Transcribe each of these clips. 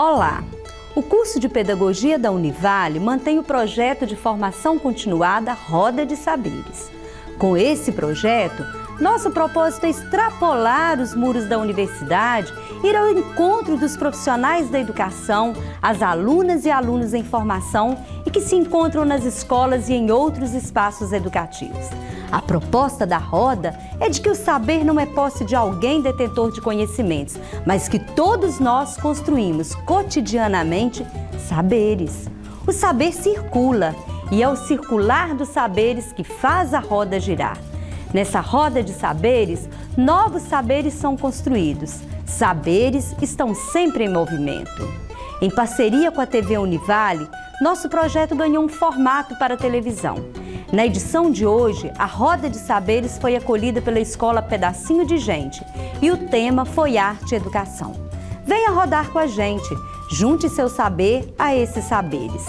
Olá! O curso de Pedagogia da Univale mantém o projeto de formação continuada Roda de Saberes. Com esse projeto, nosso propósito é extrapolar os muros da universidade, ir ao encontro dos profissionais da educação, as alunas e alunos em formação e que se encontram nas escolas e em outros espaços educativos. A proposta da Roda é de que o saber não é posse de alguém detentor de conhecimentos, mas que todos nós construímos cotidianamente saberes. O saber circula e é o circular dos saberes que faz a roda girar. Nessa roda de saberes, novos saberes são construídos. Saberes estão sempre em movimento. Em parceria com a TV Univale, nosso projeto ganhou um formato para televisão. Na edição de hoje, a Roda de Saberes foi acolhida pela Escola Pedacinho de Gente e o tema foi Arte e Educação. Venha rodar com a gente, junte seu saber a esses saberes.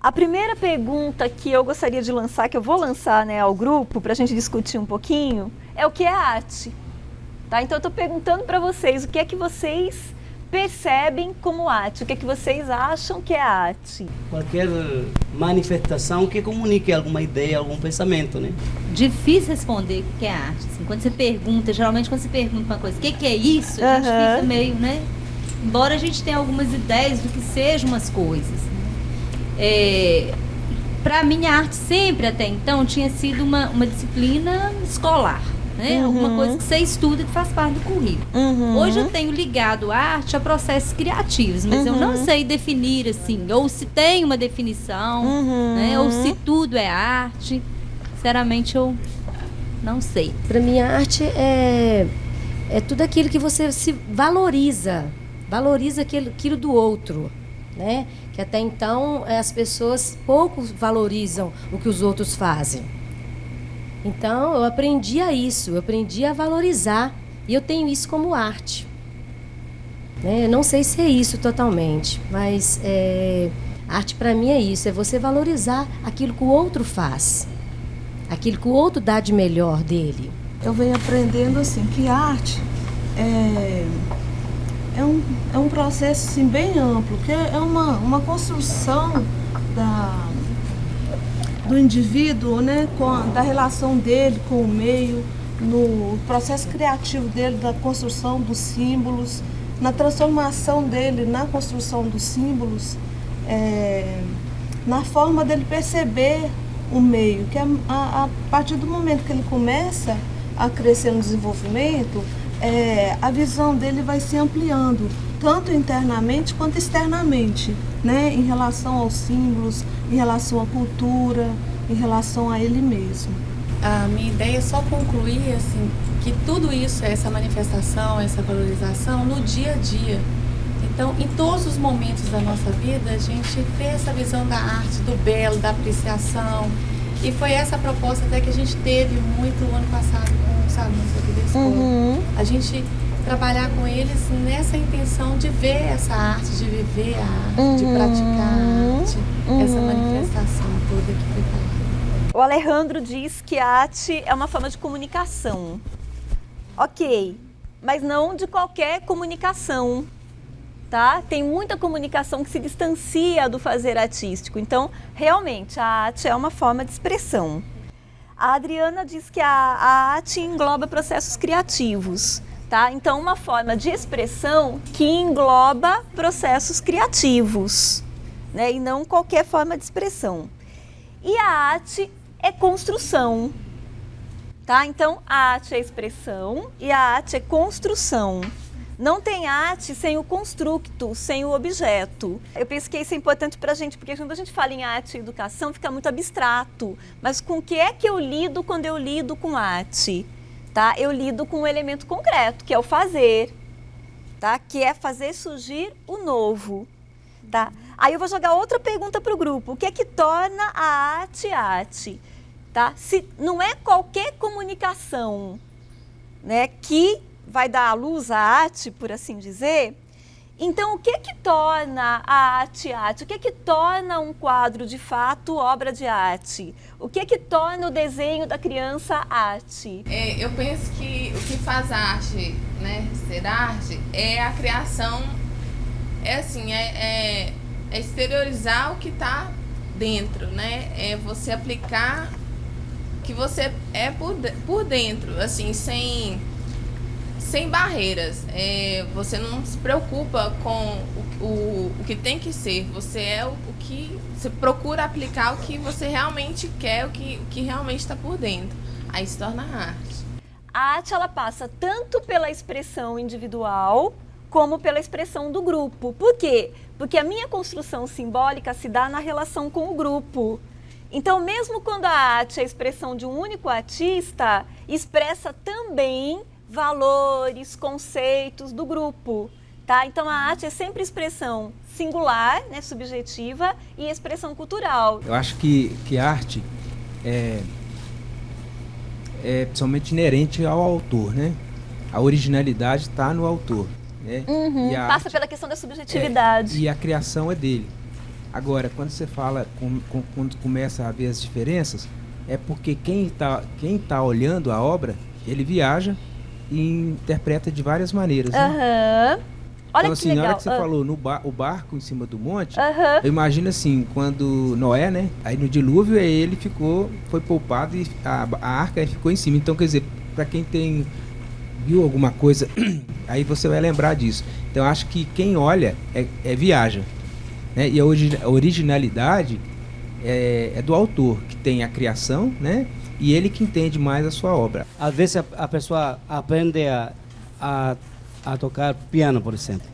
A primeira pergunta que eu gostaria de lançar, que eu vou lançar, né, ao grupo, para a gente discutir um pouquinho, é o que é arte. Tá? Então eu estou perguntando para vocês o que é que vocês percebem como arte, o que é que vocês acham que é arte. Qualquer manifestação que comunique alguma ideia, algum pensamento, né? Difícil responder o que é arte. Assim, quando você pergunta, geralmente quando você pergunta uma coisa, o que é isso, a gente fica meio, né? Embora a gente tenha algumas ideias do que sejam umas coisas. Para mim, a arte sempre até então tinha sido uma disciplina escolar, né? Alguma coisa que você estuda e faz parte do currículo. Hoje eu tenho ligado a arte a processos criativos, mas eu não sei definir assim, ou se tem uma definição, né? Ou se tudo é arte. Sinceramente, eu não sei. Para mim, a arte é tudo aquilo que você se valoriza aquilo do outro, né? Que até então as pessoas pouco valorizam o que os outros fazem. Então eu aprendi a valorizar, e eu tenho isso como arte, né? Eu não sei se é isso totalmente, mas arte para mim é isso, é você valorizar aquilo que o outro faz, aquilo que o outro dá de melhor dele. Eu venho aprendendo assim que arte é um processo assim, bem amplo, que é uma construção do indivíduo, né, da relação dele com o meio, no processo criativo dele, da construção dos símbolos, na transformação dele na construção dos símbolos, na forma dele perceber o meio, que a partir do momento que ele começa a crescer no desenvolvimento, a visão dele vai se ampliando, tanto internamente quanto externamente, né? Em relação aos símbolos, em relação à cultura, em relação a ele mesmo. A minha ideia é só concluir assim, que tudo isso, essa manifestação, essa valorização no dia a dia. Então, em todos os momentos da nossa vida, a gente vê essa visão da arte, do belo, da apreciação. E foi essa proposta até que a gente teve muito o ano passado com os alunos aqui da escola. A gente trabalhar com eles nessa intenção de ver essa arte, de viver a arte, de praticar a arte, essa manifestação toda que foi falada. O Alejandro diz que a arte é uma forma de comunicação. Ok, mas não de qualquer comunicação. Tá? Tem muita comunicação que se distancia do fazer artístico. Então, realmente, a arte é uma forma de expressão. A Adriana diz que a arte engloba processos criativos. Tá? Então, uma forma de expressão que engloba processos criativos, né? E não qualquer forma de expressão. E a arte é construção. Tá? Então, a arte é expressão e a arte é construção. Não tem arte sem o construto, sem o objeto. Eu penso que isso é importante para a gente, porque quando a gente fala em arte e educação, fica muito abstrato. Mas com o que é que eu lido quando eu lido com arte? tá? Eu lido com um elemento concreto, que é o fazer, tá? Que é fazer surgir o novo, tá? Aí eu vou jogar outra pergunta para o grupo. O que é que torna a arte arte? Tá? Se não é qualquer comunicação, né, que vai dar à luz à arte, por assim dizer, então o que é que torna a arte arte? O que é que torna um quadro de fato obra de arte? O que é que torna o desenho da criança arte? Eu penso que o que faz a arte, né, ser arte, é a criação, é exteriorizar o que está dentro, né? É você aplicar que você é por dentro, assim, sem barreiras. Você não se preocupa com o que tem que ser. Você é o que você procura aplicar, o que você realmente quer, o que realmente está por dentro. Aí se torna arte. A arte, ela passa tanto pela expressão individual como pela expressão do grupo. Por quê? Porque a minha construção simbólica se dá na relação com o grupo. Então, mesmo quando a arte é a expressão de um único artista, expressa também valores, conceitos do grupo, tá? Então, a arte é sempre expressão singular, né, subjetiva, e expressão cultural. Eu acho que a arte é somente inerente ao autor, né? A originalidade está no autor, né? E a Passa arte, pela questão da subjetividade. e a criação é dele. Agora, quando você fala, quando começa a ver as diferenças, é porque quem tá olhando a obra, ele viaja e interpreta de várias maneiras. Né? Olha então, que assim, legal. na hora que você falou o barco em cima do monte, Aham. eu imagino assim, quando Noé, né? Aí no dilúvio, ele foi poupado e a arca ficou em cima. Então, quer dizer, para quem viu alguma coisa, aí você vai lembrar disso. Então, eu acho que quem olha viaja. Né? E a originalidade é do autor, que tem a criação, né? E ele que entende mais a sua obra. Às vezes a pessoa aprende a tocar piano, por exemplo.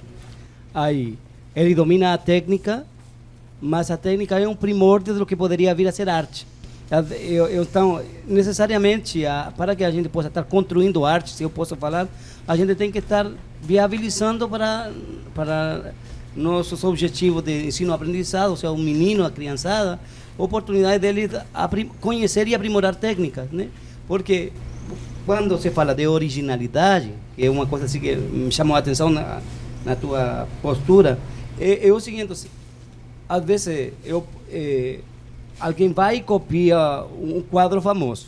Aí ele domina a técnica, mas a técnica é um primórdio do que poderia vir a ser arte. Então, necessariamente, para que a gente possa estar construindo arte, se eu posso falar, a gente tem que estar viabilizando para nossos objetivos de ensino-aprendizado, ou seja, o menino, a criançada, oportunidade dele conhecer e aprimorar técnicas, né? Porque quando se fala de originalidade, que é uma coisa assim que me chamou a atenção na tua postura, é o seguinte, assim, às vezes alguém vai e copia um quadro famoso.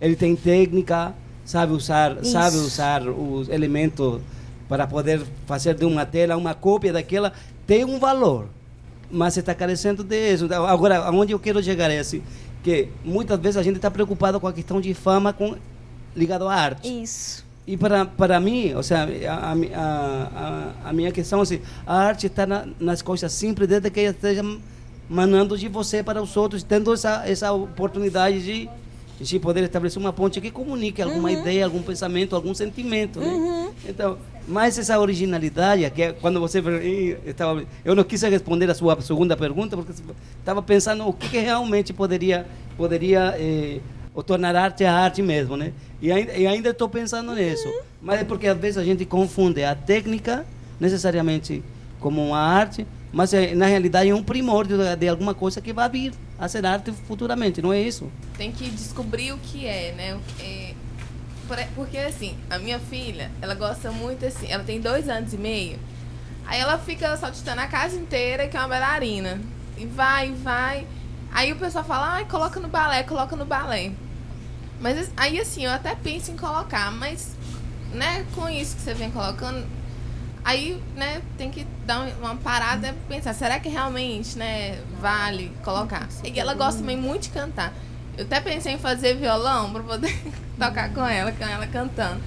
Ele tem técnica, sabe usar os elementos para poder fazer de uma tela uma cópia daquela, tem um valor, mas está carecendo disso. Agora, aonde eu quero chegar é assim, que muitas vezes a gente está preocupado com a questão de fama ligado à arte. Isso. E para mim, ou seja, a minha questão é assim, a arte está nas coisas simples, desde que ela esteja manando de você para os outros, tendo essa oportunidade de poder estabelecer uma ponte que comunique alguma ideia, algum pensamento, algum sentimento. Né? Então, mas essa originalidade, que é quando você... Eu não quis responder a sua segunda pergunta, porque estava pensando o que realmente poderia tornar arte a arte mesmo, né? E ainda estou pensando nisso. Mas é porque às vezes a gente confunde a técnica necessariamente como uma arte, mas na realidade é um primórdio de alguma coisa que vai vir a ser arte futuramente, não é isso? Tem que descobrir o que é, né? Porque assim, a minha filha, ela gosta muito assim, ela tem 2 anos e meio, aí ela fica saltitando a casa inteira, que é uma bailarina, e vai, aí o pessoal fala, coloca no balé, mas aí assim, eu até penso em colocar, mas, né, com isso que você vem colocando, aí, né, tem que dar uma parada e pensar, será que realmente, né, vale colocar? E ela gosta também muito de cantar. Eu até pensei em fazer violão para poder tocar com ela cantando.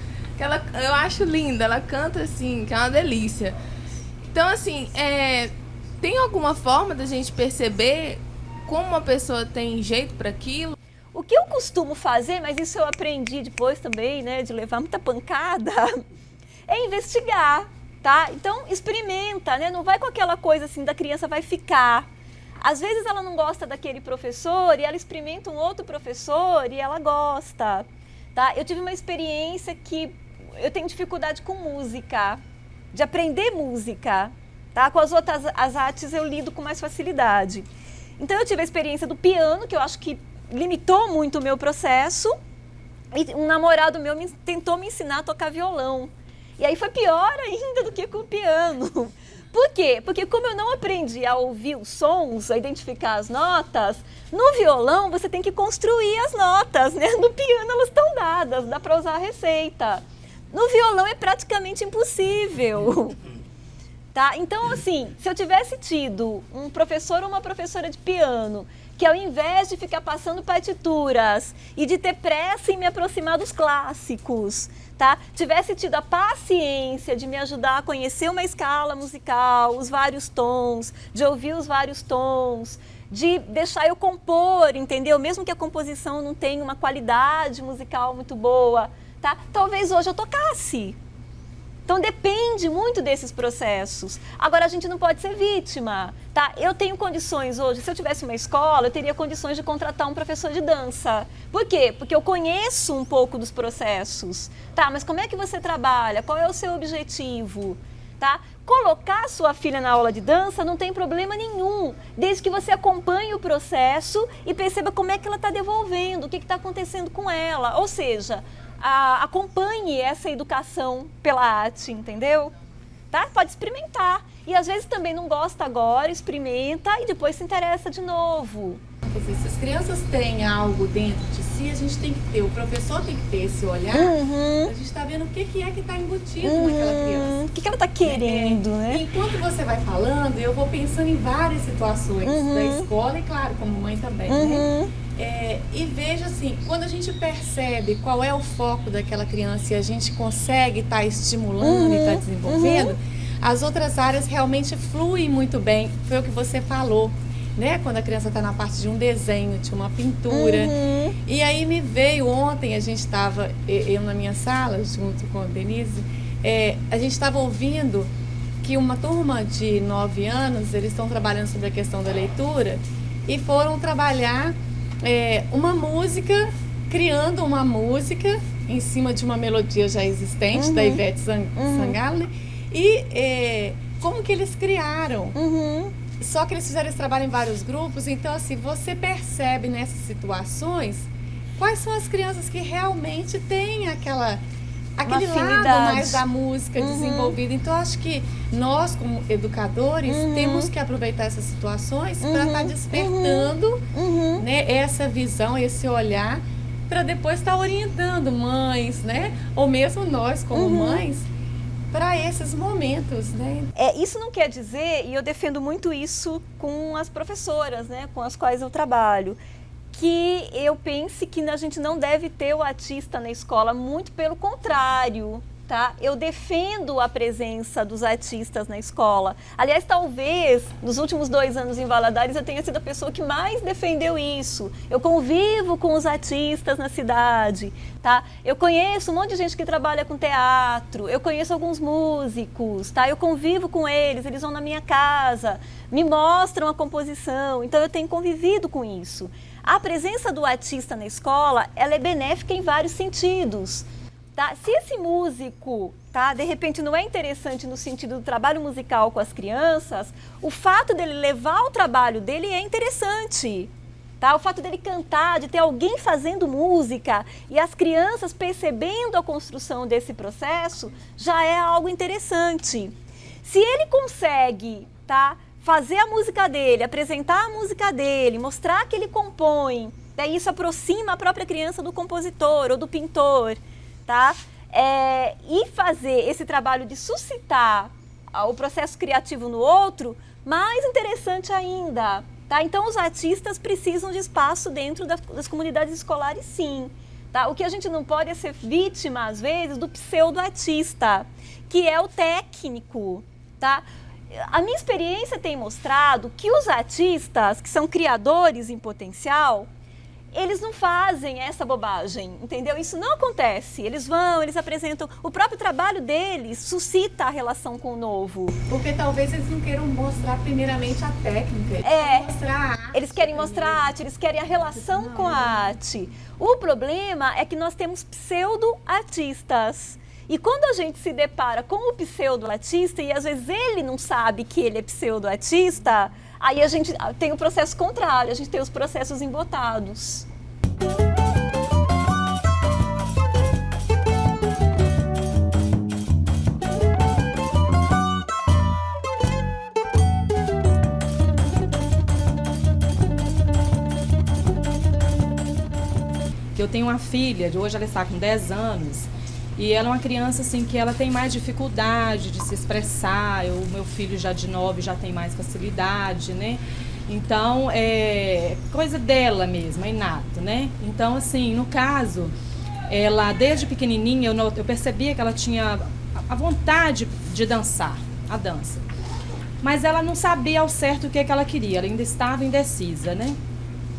Eu acho linda, ela canta assim, que é uma delícia. Então, assim, tem alguma forma da gente perceber como uma pessoa tem jeito para aquilo? O que eu costumo fazer, mas isso eu aprendi depois também, né, de levar muita pancada, é investigar. Tá? Então, experimenta, né? Não vai com aquela coisa assim, da criança vai ficar. Às vezes ela não gosta daquele professor e ela experimenta um outro professor e ela gosta. tá? Eu tive uma experiência que eu tenho dificuldade com música, de aprender música, tá? Com as outras as artes eu lido com mais facilidade. Então eu tive a experiência do piano, que eu acho que limitou muito o meu processo, e um namorado meu tentou me ensinar a tocar violão. E aí foi pior ainda do que com o piano. Por quê? Porque como eu não aprendi a ouvir os sons, a identificar as notas, no violão você tem que construir as notas, né? No piano elas estão dadas, dá para usar a receita. No violão é praticamente impossível. Tá? Então, assim, se eu tivesse tido um professor ou uma professora de piano que ao invés de ficar passando partituras e de ter pressa em me aproximar dos clássicos, tá? Tivesse tido a paciência de me ajudar a conhecer uma escala musical, os vários tons, de ouvir os vários tons, de deixar eu compor, entendeu? Mesmo que a composição não tenha uma qualidade musical muito boa, tá? Talvez hoje eu tocasse. Então depende muito desses processos. Agora a gente não pode ser vítima, tá? Eu tenho condições hoje, se eu tivesse uma escola, eu teria condições de contratar um professor de dança. Por quê? Porque eu conheço um pouco dos processos, tá? Mas como é que você trabalha? Qual é o seu objetivo? Tá? Colocar sua filha na aula de dança não tem problema nenhum, desde que você acompanhe o processo e perceba como é que ela está devolvendo, o que está acontecendo com ela. Ou seja, acompanhe essa educação pela arte, entendeu? Tá? Pode experimentar. E às vezes também não gosta agora, experimenta e depois se interessa de novo. Quer dizer, se as crianças têm algo dentro de si, a gente tem que ter, o professor tem que ter esse olhar, a gente está vendo o que é que está embutido naquela criança. O que ela está querendo, né? Enquanto você vai falando, eu vou pensando em várias situações da escola e, claro, como mãe também, né? E veja assim, quando a gente percebe qual é o foco daquela criança e a gente consegue estar estimulando e estar desenvolvendo, as outras áreas realmente fluem muito bem. Foi o que você falou, né? Quando a criança está na parte de um desenho, de uma pintura. E aí me veio ontem, a gente estava, eu na minha sala, junto com a Denise, a gente estava ouvindo que uma turma de 9 anos, eles estão trabalhando sobre a questão da leitura e foram trabalhar uma música, criando uma música em cima de uma melodia já existente, da Ivete Sangalo, né? E como que eles criaram? Só que eles fizeram esse trabalho em vários grupos, então assim, você percebe nessas situações quais são as crianças que realmente têm aquele lado mais da música desenvolvido. Então acho que nós, como educadores, temos que aproveitar essas situações para estar despertando né, essa visão, esse olhar, para depois estar orientando mães, né? Ou mesmo nós como mães, para esses momentos, né? Isso não quer dizer, e eu defendo muito isso com as professoras, né, com as quais eu trabalho, que eu pense que a gente não deve ter o artista na escola, muito pelo contrário, tá? Eu defendo a presença dos artistas na escola. Aliás, talvez, nos últimos 2 anos em Valadares, eu tenha sido a pessoa que mais defendeu isso. Eu convivo com os artistas na cidade, tá? Eu conheço um monte de gente que trabalha com teatro, eu conheço alguns músicos, tá? Eu convivo com eles, eles vão na minha casa, me mostram a composição, então eu tenho convivido com isso. A presença do artista na escola, ela é benéfica em vários sentidos. Tá? Se esse músico, tá, de repente não é interessante no sentido do trabalho musical com as crianças, o fato dele levar o trabalho dele é interessante. Tá? O fato dele cantar, de ter alguém fazendo música e as crianças percebendo a construção desse processo, já é algo interessante. Se ele consegue, tá, fazer a música dele, apresentar a música dele, mostrar que ele compõe, daí isso aproxima a própria criança do compositor ou do pintor, tá? E fazer esse trabalho de suscitar o processo criativo no outro, mais interessante ainda, tá? Então os artistas precisam de espaço dentro das comunidades escolares, sim. Tá? O que a gente não pode é ser vítima, às vezes, do pseudo-artista, que é o técnico, tá? A minha experiência tem mostrado que os artistas, que são criadores em potencial, eles não fazem essa bobagem, entendeu? Isso não acontece. Eles vão, eles apresentam, o próprio trabalho deles suscita a relação com o novo. Porque talvez eles não queiram mostrar primeiramente a técnica, Eles querem mostrar a arte, eles querem a relação com a arte. O problema é que nós temos pseudo-artistas. E quando a gente se depara com o pseudo-artista e às vezes ele não sabe que ele é pseudo-artista, aí a gente tem o processo contrário, a gente tem os processos embotados. Eu tenho uma filha, hoje ela está com 10 anos, e ela é uma criança assim que ela tem mais dificuldade de se expressar. O meu filho já de 9 já tem mais facilidade, né? Então, é coisa dela mesmo, é inato, né? Então, assim, no caso, ela desde pequenininha eu percebia que ela tinha a vontade de dançar, a dança. Mas ela não sabia ao certo o que ela queria, ela ainda estava indecisa, né?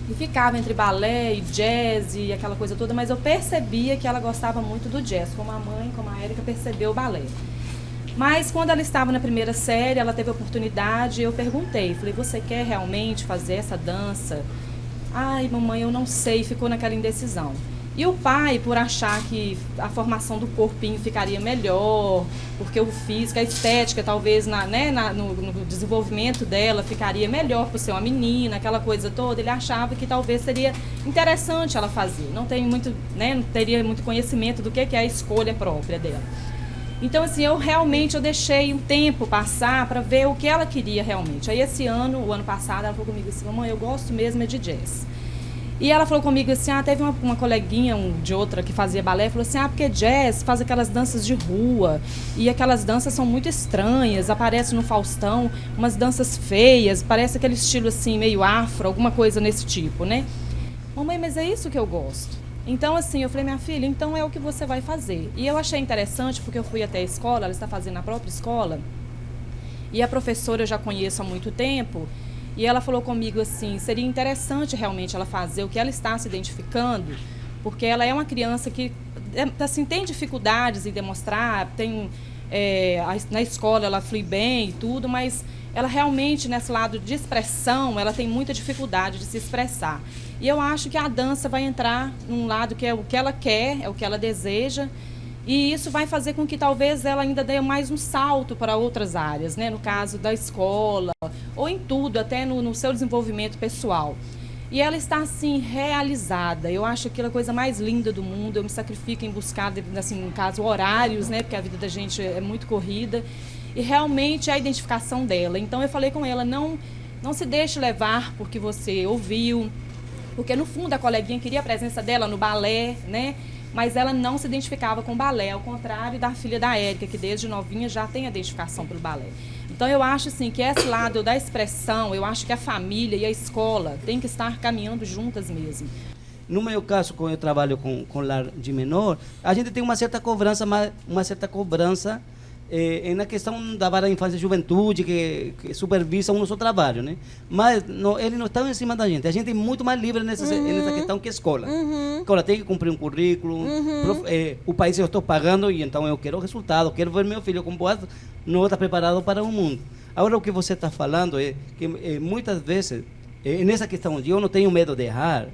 E ficava entre balé e jazz e aquela coisa toda, mas eu percebia que ela gostava muito do jazz, como a mãe, como a Érica, percebeu o balé. Mas quando ela estava na primeira série, ela teve a oportunidade, eu perguntei, falei, você quer realmente fazer essa dança? Ai, mamãe, eu não sei, ficou naquela indecisão. E o pai, por achar que a formação do corpinho ficaria melhor, porque o físico, a estética, talvez no desenvolvimento dela ficaria melhor por ser uma menina, aquela coisa toda, ele achava que talvez seria interessante ela fazer. Não teria muito conhecimento do que é a escolha própria dela. Então, assim, eu deixei um tempo passar para ver o que ela queria realmente. Aí o ano passado, ela falou comigo assim, mamãe, eu gosto mesmo de jazz. E ela falou comigo assim, teve uma coleguinha de outra que fazia balé, falou assim, porque jazz faz aquelas danças de rua, e aquelas danças são muito estranhas, aparece no Faustão umas danças feias, parece aquele estilo assim, meio afro, alguma coisa nesse tipo, né? Mamãe, mas é isso que eu gosto. Então, assim, eu falei, minha filha, então é o que você vai fazer. E eu achei interessante, porque eu fui até a escola, ela está fazendo na própria escola, e a professora eu já conheço há muito tempo, e ela falou comigo assim, seria interessante realmente ela fazer o que ela está se identificando, porque ela é uma criança que assim, tem dificuldades em demonstrar, na escola ela flui bem e tudo, mas ela realmente, nesse lado de expressão, ela tem muita dificuldade de se expressar. E eu acho que a dança vai entrar num lado que é o que ela quer, é o que ela deseja, e isso vai fazer com que talvez ela ainda dê mais um salto para outras áreas, né? No caso da escola, ou em tudo, até no seu desenvolvimento pessoal. E ela está, assim, realizada. Eu acho aquilo a coisa mais linda do mundo. Eu me sacrifico em buscar, assim, no caso, horários, né? Porque a vida da gente é muito corrida. E realmente é a identificação dela. Então eu falei com ela, não se deixe levar porque você ouviu, porque no fundo a coleguinha queria a presença dela no balé, né? Mas ela não se identificava com o balé, ao contrário da filha da Érica, que desde novinha já tem a identificação pelo balé. Então eu acho assim, que esse lado da expressão, eu acho que a família e a escola têm que estar caminhando juntas mesmo. No meu caso, quando eu trabalho com lar de menor, a gente tem uma certa cobrança na questão da vara de infância e juventude, que supervisa o nosso trabalho, né? Mas eles não estão em cima da gente. A gente é muito mais livre nessa questão que a escola. A escola tem que cumprir um currículo, o país eu estou pagando e então eu quero o resultado, quero ver meu filho com boas notas preparado para o mundo. Agora, o que você está falando é que muitas vezes, nessa questão de eu não tenho medo de errar,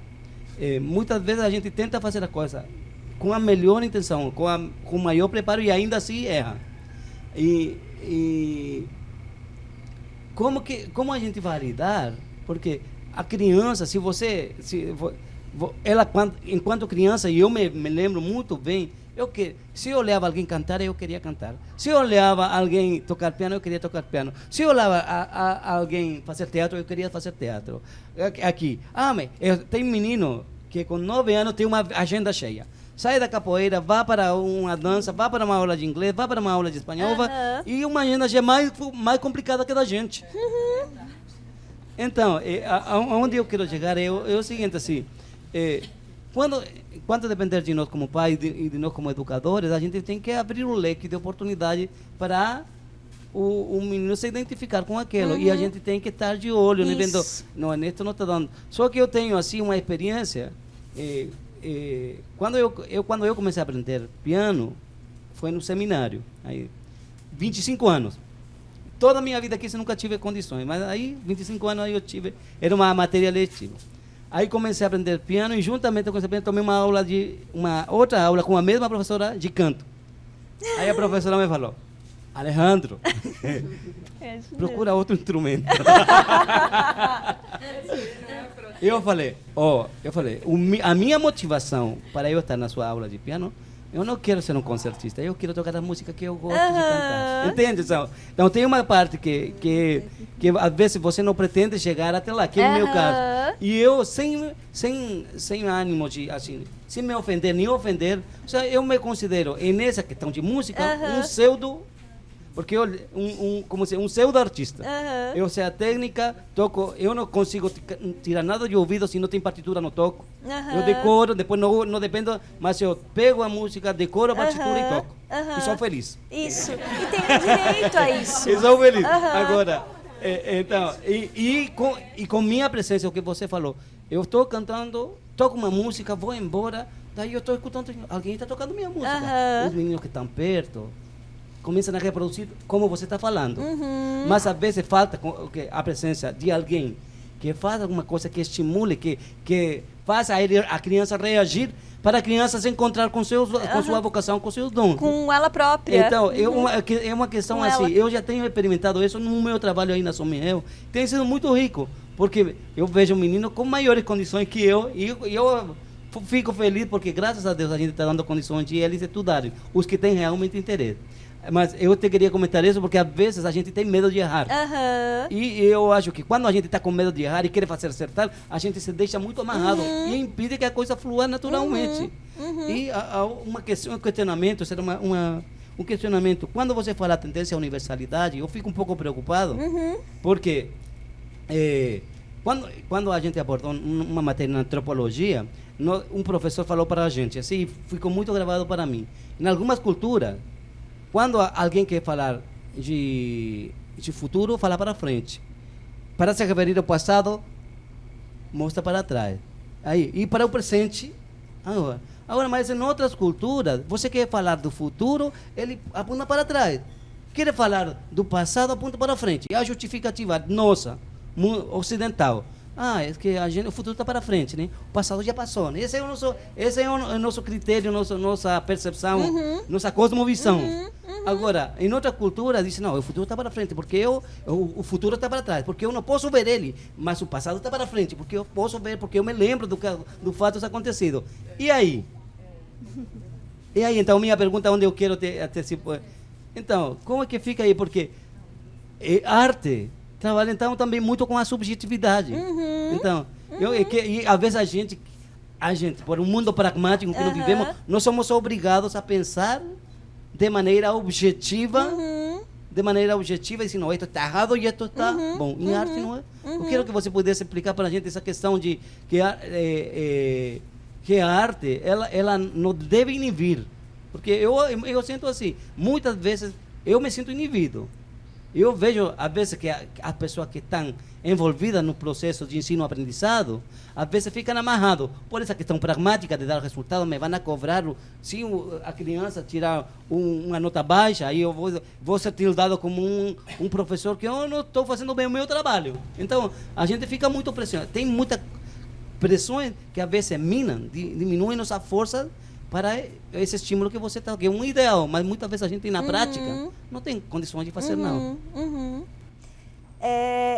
muitas vezes a gente tenta fazer a coisa com a melhor intenção, com o maior preparo e ainda assim erra. E como a gente vai lidar? Porque a criança, ela enquanto criança, e eu me lembro muito bem, se eu olhava alguém cantar, eu queria cantar. Se eu olhava alguém tocar piano, eu queria tocar piano. Se eu olhava alguém fazer teatro, eu queria fazer teatro. Aqui, tem menino que com 9 anos tem uma agenda cheia. Sai da capoeira, vá para uma dança, vá para uma aula de inglês, vá para uma aula de espanhol, e uma agenda já é mais complicada que a da gente. Então, aonde eu quero chegar é o seguinte, assim, quando depender de nós como pais e de nós como educadores, a gente tem que abrir o leque de oportunidade para o menino se identificar com aquilo, e a gente tem que estar de olho, né, vendo, não, Ernesto não está dando. Só que eu tenho, assim, uma experiência quando eu comecei a aprender piano, foi no seminário, aí 25 anos. Toda a minha vida aqui eu nunca tive condições, mas aí 25 anos aí eu tive, era uma matéria letiva. Aí comecei a aprender piano e juntamente com esse piano tomei uma outra aula com a mesma professora de canto. Aí a professora me falou: Alejandro, procura outro instrumento. Eu falei, a minha motivação para eu estar na sua aula de piano, eu não quero ser um concertista, eu quero tocar a música que eu gosto de cantar. Entende? Então tem uma parte que às vezes você não pretende chegar até lá, que é o meu caso. E eu, sem ânimo de, assim, sem me ofender, nem ofender, eu me considero, nessa questão de música, um pseudo... Porque como se um pseudo-artista. Eu sei a técnica, toco, eu não consigo tirar nada de ouvido se não tem partitura, não toco. Eu decoro, depois não dependo, mas eu pego a música, decoro a partitura e toco. E sou feliz. Isso, e tem direito a isso. E sou feliz. Agora, então, com minha presença, o que você falou, eu estou cantando, toco uma música, vou embora, daí eu estou escutando, alguém está tocando minha música. Os meninos que estão perto começam a reproduzir como você está falando. Mas às vezes falta a presença de alguém que faça alguma coisa que estimule, que faça a criança reagir, para a criança se encontrar com sua vocação, com seus dons. Com ela própria. Então, é uma questão com assim, eu já tenho experimentado isso no meu trabalho aí na Somiel, tem sido muito rico, porque eu vejo um menino com maiores condições que eu, e eu fico feliz porque, graças a Deus, a gente está dando condições de eles estudarem, os que têm realmente interesse. Mas eu te queria comentar isso porque às vezes a gente tem medo de errar. E eu acho que quando a gente está com medo de errar e quer fazer acertar, a gente se deixa muito amarrado e impede que a coisa flua naturalmente. E um questionamento, será um questionamento. Quando você fala tendência à universalidade, eu fico um pouco preocupado, porque quando a gente abordou uma matéria na antropologia, um professor falou para a gente, assim, ficou muito gravado para mim. Em algumas culturas, quando alguém quer falar de futuro, fala para frente. Para se referir ao passado, mostra para trás. Aí, e para o presente, agora, mas em outras culturas, você quer falar do futuro, ele aponta para trás. Quer falar do passado, aponta para frente. E a justificativa nossa, ocidental, é que o futuro está para frente, né? O passado já passou, né? Esse é o nosso critério, nossa percepção, nossa cosmovisão. Agora, em outra cultura, diz, não, o futuro está para frente, porque o futuro está para trás, porque eu não posso ver ele, mas o passado está para frente, porque eu posso ver, porque eu me lembro do fato que acontecido. E aí? Então, minha pergunta, onde eu quero então, como é que fica aí? Porque arte trabalha, então, também muito com a subjetividade. Então, e às vezes a gente, por um mundo pragmático que nós vivemos, nós somos obrigados a pensar de maneira objetiva, e dizer, não, isto está errado e isto está bom. Em arte não é. Eu quero que você pudesse explicar para a gente essa questão de que a arte, ela não deve inibir. Porque eu sinto assim, muitas vezes eu me sinto inibido. Eu vejo, às vezes, que as pessoas que estão envolvidas no processo de ensino-aprendizado, às vezes ficam amarrados por essa questão pragmática de dar resultado, me vão a cobrar, se a criança tirar uma nota baixa, aí eu vou ser tildado como um professor que eu não estou fazendo bem o meu trabalho. Então, a gente fica muito pressionado. Tem muitas pressões que às vezes minam, diminuem nossa força para esse estímulo que você está, que é um ideal, mas muitas vezes a gente na prática não tem condições de fazer não.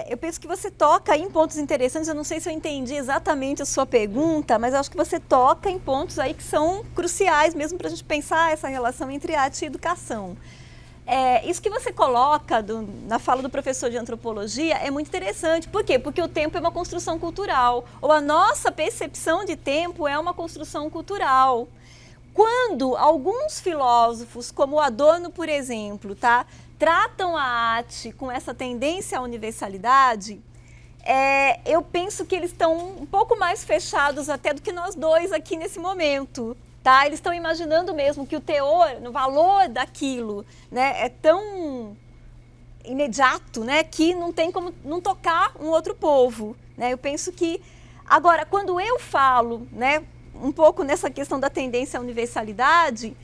Eu penso que você toca aí em pontos interessantes, eu não sei se eu entendi exatamente a sua pergunta, mas eu acho que você toca em pontos aí que são cruciais mesmo para a gente pensar essa relação entre arte e educação. Isso que você coloca na fala do professor de antropologia é muito interessante. Por quê? Porque o tempo é uma construção cultural, ou a nossa percepção de tempo é uma construção cultural. Quando alguns filósofos, como Adorno, por exemplo, tratam a arte com essa tendência à universalidade, eu penso que eles estão um pouco mais fechados até do que nós dois aqui nesse momento. Eles estão imaginando mesmo que o teor, no valor daquilo, né, é tão imediato, né, que não tem como não tocar um outro povo. Né? Eu penso que... Agora, quando eu falo, né, um pouco nessa questão da tendência à universalidade,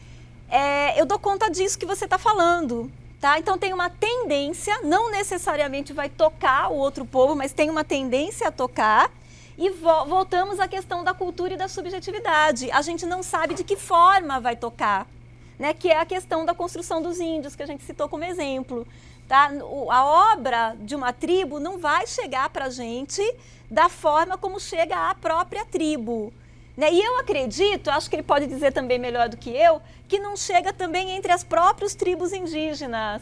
eu dou conta disso que você está falando. Tá? Então tem uma tendência, não necessariamente vai tocar o outro povo, mas tem uma tendência a tocar. E voltamos à questão da cultura e da subjetividade. A gente não sabe de que forma vai tocar, né? Que é a questão da construção dos índios, que a gente citou como exemplo. Tá? A obra de uma tribo não vai chegar para a gente da forma como chega à própria tribo. Né? E eu acredito, acho que ele pode dizer também melhor do que eu, que não chega também entre as próprias tribos indígenas.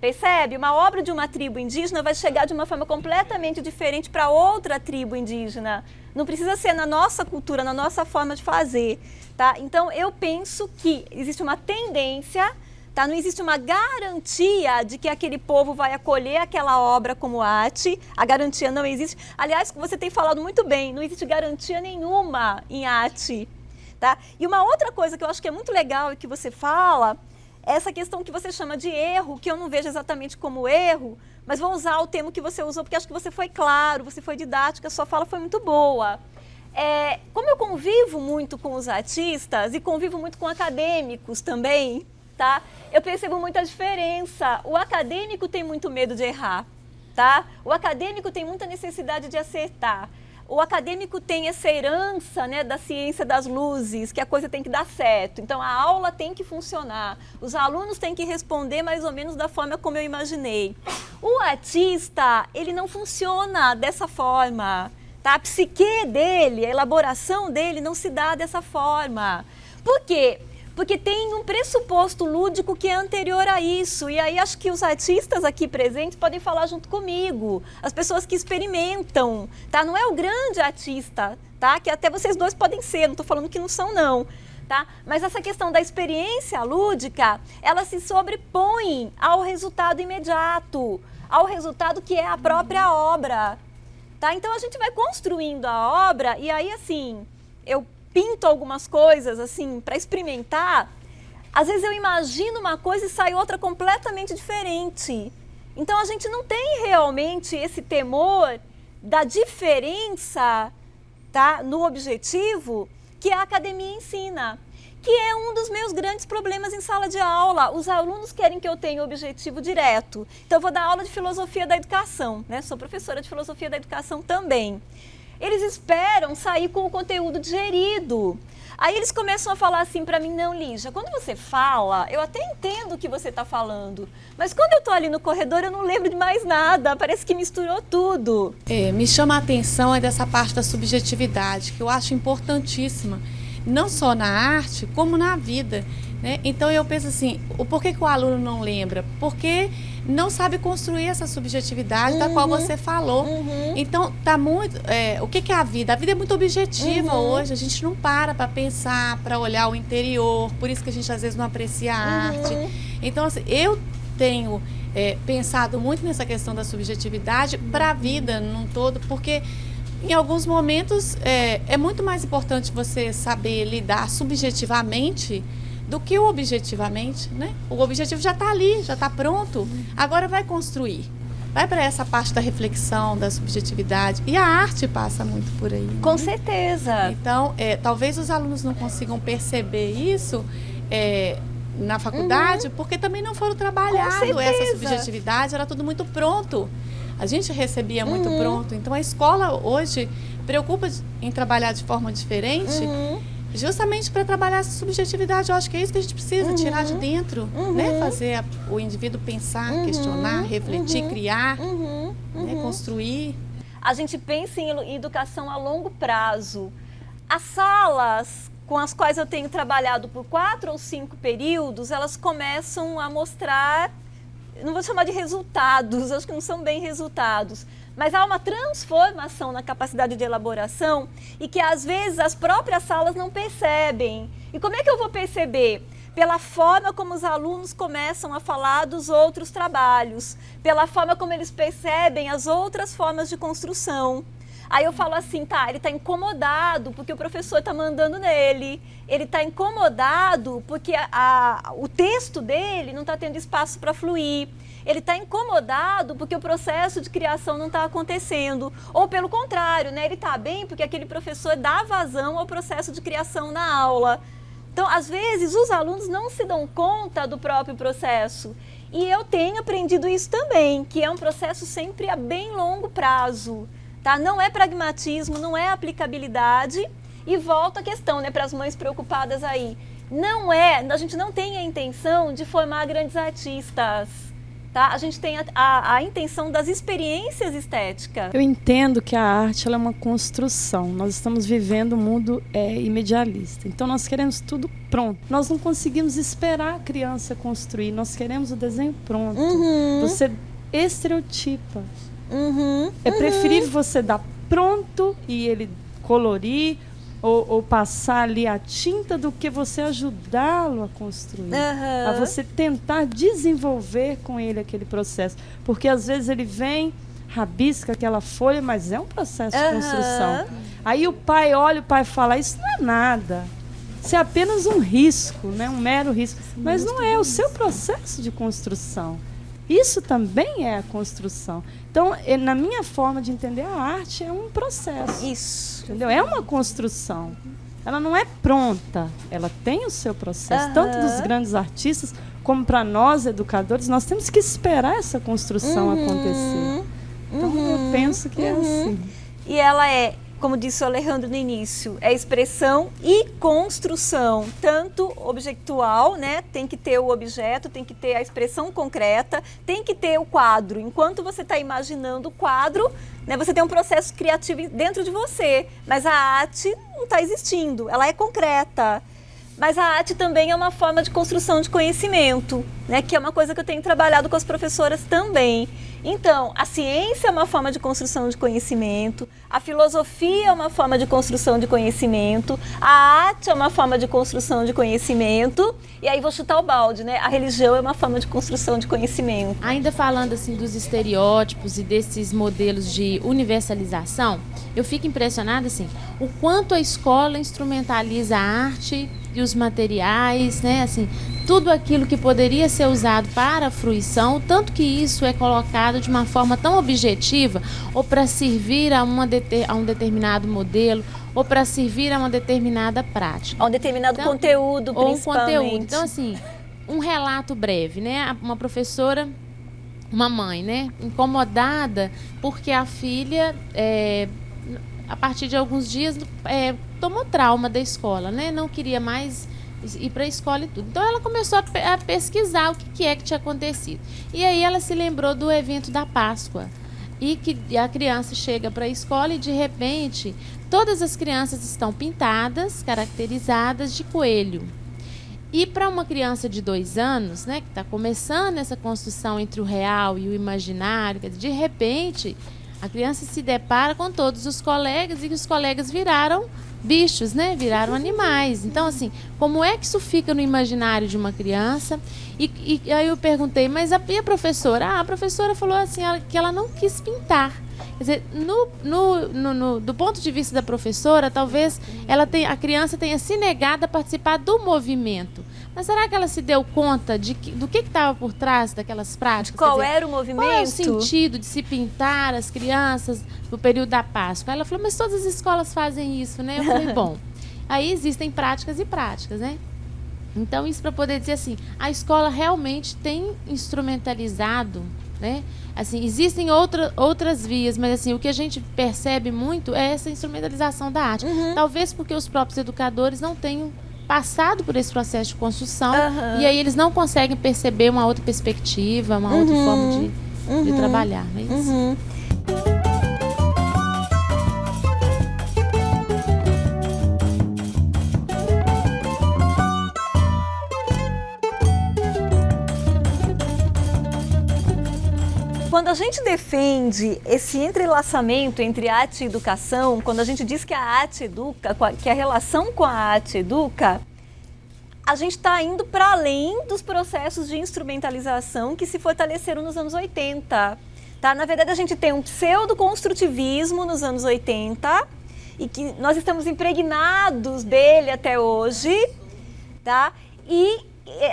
Percebe? Uma obra de uma tribo indígena vai chegar de uma forma completamente diferente para outra tribo indígena. Não precisa ser na nossa cultura, na nossa forma de fazer. Tá? Então, eu penso que existe uma tendência, tá? Não existe uma garantia de que aquele povo vai acolher aquela obra como arte. A garantia não existe. Aliás, você tem falado muito bem, não existe garantia nenhuma em arte. Tá? E uma outra coisa que eu acho que é muito legal e que você fala, é essa questão que você chama de erro, que eu não vejo exatamente como erro, mas vou usar o termo que você usou, porque acho que você foi claro, você foi didática, a sua fala foi muito boa. Como eu convivo muito com os artistas e convivo muito com acadêmicos também, tá? Eu percebo muita diferença. O acadêmico tem muito medo de errar, tá? O acadêmico tem muita necessidade de acertar. O acadêmico tem essa herança, né, da ciência das luzes, que a coisa tem que dar certo. Então, a aula tem que funcionar. Os alunos têm que responder mais ou menos da forma como eu imaginei. O artista, ele não funciona dessa forma. Tá? A psique dele, a elaboração dele não se dá dessa forma. Por quê? Porque tem um pressuposto lúdico que é anterior a isso. E aí acho que os artistas aqui presentes podem falar junto comigo. As pessoas que experimentam, tá? Não é o grande artista, tá? Que até vocês dois podem ser, não estou falando que não são, não. Tá? Mas essa questão da experiência lúdica, ela se sobrepõe ao resultado imediato, ao resultado que é a própria obra. Tá? Então a gente vai construindo a obra e aí assim, eu pinto algumas coisas assim para experimentar, às vezes eu imagino uma coisa e sai outra completamente diferente. Então a gente não tem realmente esse temor da diferença, tá, no objetivo que a academia ensina, que é um dos meus grandes problemas em sala de aula. Os alunos querem que eu tenha objetivo direto. Então eu vou dar aula de filosofia da educação, né? Sou professora de filosofia da educação também. Eles esperam sair com o conteúdo digerido. Aí eles começam a falar assim para mim, não, Lígia, quando você fala, eu até entendo o que você está falando, mas quando eu estou ali no corredor eu não lembro de mais nada, parece que misturou tudo. Me chama a atenção dessa parte da subjetividade, que eu acho importantíssima, não só na arte, como na vida. Né? Então eu penso assim, por que o aluno não lembra? Porque não sabe construir essa subjetividade da qual você falou. Então tá muito. O que é a vida? A vida é muito objetiva hoje. A gente não para pensar, para olhar o interior. Por isso que a gente às vezes não aprecia a arte. Então assim, eu tenho pensado muito nessa questão da subjetividade para a vida num todo, porque em alguns momentos é muito mais importante você saber lidar subjetivamente do que o objetivamente, né? O objetivo já está ali, já está pronto. Agora vai construir. Vai para essa parte da reflexão, da subjetividade. E a arte passa muito por aí. Com né? certeza. Então, talvez os alunos não consigam perceber isso na faculdade, porque também não foram trabalhando essa subjetividade, era tudo muito pronto. A gente recebia muito pronto. Então, a escola hoje preocupa em trabalhar de forma diferente, justamente para trabalhar essa subjetividade. Eu acho que é isso que a gente precisa tirar de dentro, né? Fazer o indivíduo pensar, questionar, refletir, criar, né? Construir. A gente pensa em educação a longo prazo. As salas com as quais eu tenho trabalhado por 4 ou 5 períodos, elas começam a mostrar, não vou chamar de resultados, acho que não são bem resultados, mas há uma transformação na capacidade de elaboração e que às vezes as próprias salas não percebem. E como é que eu vou perceber? Pela forma como os alunos começam a falar dos outros trabalhos, pela forma como eles percebem as outras formas de construção. Aí eu falo assim, tá, ele está incomodado porque o professor está mandando nele. Ele está incomodado porque o texto dele não está tendo espaço para fluir. Ele está incomodado porque o processo de criação não está acontecendo. Ou pelo contrário, né? Ele está bem porque aquele professor dá vazão ao processo de criação na aula. Então, às vezes, os alunos não se dão conta do próprio processo. E eu tenho aprendido isso também, que é um processo sempre a bem longo prazo. Tá? Não é pragmatismo, não é aplicabilidade. E volta a questão, né, para as mães preocupadas aí. A gente não tem a intenção de formar grandes artistas. Tá? A gente tem a intenção das experiências estéticas. Eu entendo que a arte ela é uma construção. Nós estamos vivendo um mundo imedialista. Então nós queremos tudo pronto. Nós não conseguimos esperar a criança construir. Nós queremos o desenho pronto. Você estereotipa. É preferível você dar pronto e ele colorir ou passar ali a tinta do que você ajudá-lo a construir. A você tentar desenvolver com ele aquele processo. Porque às vezes ele vem, rabisca aquela folha, mas é um processo de construção. Aí o pai olha, o pai fala, isso não é nada. Isso é apenas um risco, né? Um mero risco. Mas não é o seu processo de construção. Isso também é a construção. Então, na minha forma de entender, a arte é um processo. Isso. Entendeu? É uma construção. Ela não é pronta. Ela tem o seu processo. Tanto dos grandes artistas, como para nós, educadores, nós temos que esperar essa construção acontecer. Então, eu penso que é assim. E ela é, como disse o Alejandro no início, é expressão e construção, tanto objectual, né? Tem que ter o objeto, tem que ter a expressão concreta, tem que ter o quadro. Enquanto você está imaginando o quadro, né, você tem um processo criativo dentro de você, mas a arte não está existindo, ela é concreta. Mas a arte também é uma forma de construção de conhecimento, né, que é uma coisa que eu tenho trabalhado com as professoras também. Então, a ciência é uma forma de construção de conhecimento, a filosofia é uma forma de construção de conhecimento, a arte é uma forma de construção de conhecimento, e aí vou chutar o balde, né? A religião é uma forma de construção de conhecimento. Ainda falando assim dos estereótipos e desses modelos de universalização, eu fico impressionada assim, o quanto a escola instrumentaliza a arte e os materiais, né? Assim, tudo aquilo que poderia ser usado para a fruição, o tanto que isso é colocado de uma forma tão objetiva, ou para servir a um determinado modelo, ou para servir a uma determinada prática. A um determinado conteúdo, principalmente. Ou um conteúdo. Então, assim, um relato breve, né? Uma professora, uma mãe, né? Incomodada porque a filha, a partir de alguns dias, tomou trauma da escola, né? Não queria mais ir para a escola e tudo. Então ela começou a pesquisar o que é que tinha acontecido. E aí ela se lembrou do evento da Páscoa. E que a criança chega para a escola e de repente todas as crianças estão pintadas, caracterizadas de coelho. E para uma criança de 2 anos, né, que está começando essa construção entre o real e o imaginário, de repente a criança se depara com todos os colegas e os colegas viraram bichos, né? Viraram animais. Então, assim, como é que isso fica no imaginário de uma criança? E aí eu perguntei, mas a professora? A professora falou assim, que ela não quis pintar. Quer dizer, do ponto de vista da professora, talvez a criança tenha se negado a participar do movimento. Mas será que ela se deu conta do que estava por trás daquelas práticas? Qual era o movimento? Qual é o sentido de se pintar as crianças no período da Páscoa? Ela falou, mas todas as escolas fazem isso, né? Eu falei, bom, aí existem práticas e práticas, né? Então, isso para poder dizer assim, a escola realmente tem instrumentalizado, né? Assim, existem outras vias, mas assim, o que a gente percebe muito é essa instrumentalização da arte. Talvez porque os próprios educadores não tenham passado por esse processo de construção e aí eles não conseguem perceber uma outra perspectiva, uma outra forma de trabalhar, não é isso? Quando a gente defende esse entrelaçamento entre arte e educação, quando a gente diz que a arte educa, que a relação com a arte educa, a gente está indo para além dos processos de instrumentalização que se fortaleceram nos anos 80. Tá? Na verdade, a gente tem um pseudo-construtivismo nos anos 80 e que nós estamos impregnados dele até hoje, tá? E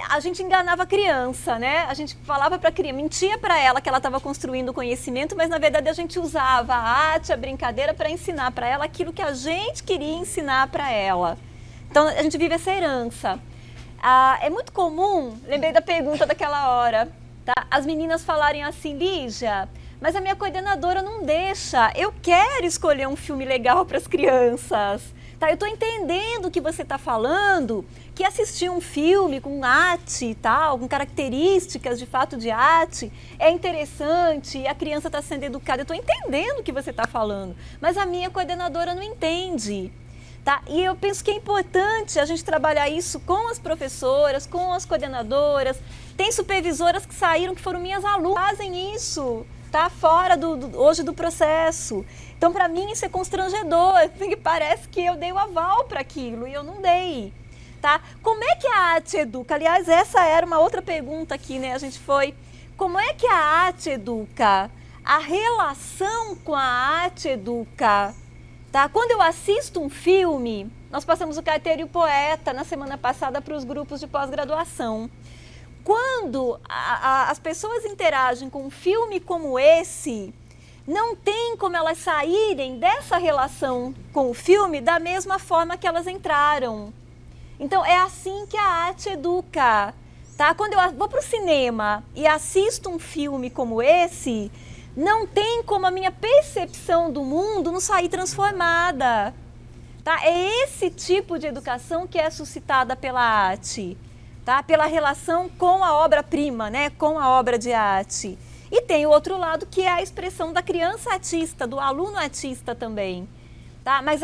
a gente enganava a criança, né? A gente falava para a criança, mentia para ela que ela estava construindo conhecimento, mas na verdade a gente usava a arte, a brincadeira para ensinar para ela aquilo que a gente queria ensinar para ela. Então a gente vive essa herança. É muito comum, lembrei da pergunta daquela hora, tá? As meninas falarem assim, Lígia, mas a minha coordenadora não deixa, eu quero escolher um filme legal para as crianças. Tá, eu estou entendendo o que você está falando, que assistir um filme com arte e tal, com características de fato de arte, é interessante e a criança está sendo educada. Eu estou entendendo o que você está falando, mas a minha coordenadora não entende. Tá? E eu penso que é importante a gente trabalhar isso com as professoras, com as coordenadoras. Tem supervisoras que saíram, que foram minhas alunas, fazem isso. Tá fora hoje do processo. Então, para mim, isso é constrangedor, porque parece que eu dei o aval para aquilo e eu não dei. Tá? Como é que a arte educa? Aliás, essa era uma outra pergunta aqui, né? Como é que a arte educa? A relação com a arte educa? Tá? Quando eu assisto um filme, nós passamos o Carteiro e o Poeta na semana passada para os grupos de pós-graduação. Quando as pessoas interagem com um filme como esse, não tem como elas saírem dessa relação com o filme da mesma forma que elas entraram. Então, é assim que a arte educa. Tá? Quando eu vou para o cinema e assisto um filme como esse, não tem como a minha percepção do mundo não sair transformada. Tá? É esse tipo de educação que é suscitada pela arte. Tá? Pela relação com a obra-prima, né? Com a obra de arte. E tem o outro lado, que é a expressão da criança artista, do aluno artista também. Tá? Mas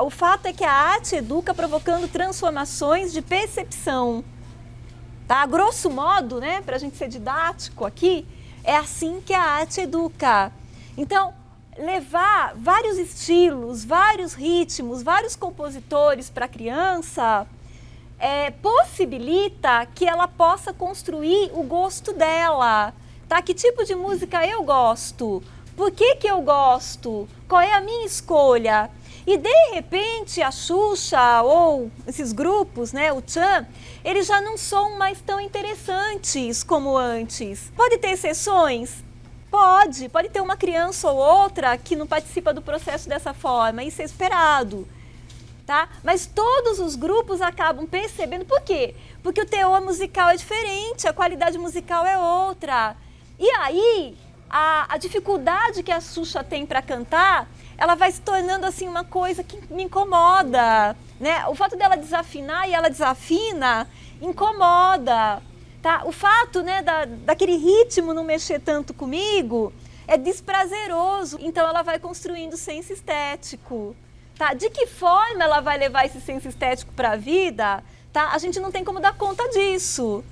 o fato é que a arte educa provocando transformações de percepção. Tá? Grosso modo, né? Para a gente ser didático aqui, é assim que a arte educa. Então, levar vários estilos, vários ritmos, vários compositores para a criança... possibilita que ela possa construir o gosto dela. Tá? Que tipo de música eu gosto? Por que eu gosto? Qual é a minha escolha? E de repente a Xuxa ou esses grupos, né, o Tchan, eles já não são mais tão interessantes como antes. Pode ter exceções? Pode ter uma criança ou outra que não participa do processo dessa forma, isso é esperado. Tá? Mas todos os grupos acabam percebendo. Por quê? Porque o teor musical é diferente, a qualidade musical é outra. E aí, a dificuldade que a Xuxa tem para cantar, ela vai se tornando assim uma coisa que me incomoda. Né? O fato dela desafinar e ela desafina, incomoda. Tá? O fato, né, daquele ritmo não mexer tanto comigo é desprazeroso. Então ela vai construindo senso estético. Tá? De que forma ela vai levar esse senso estético para a vida? Tá? A gente não tem como dar conta disso.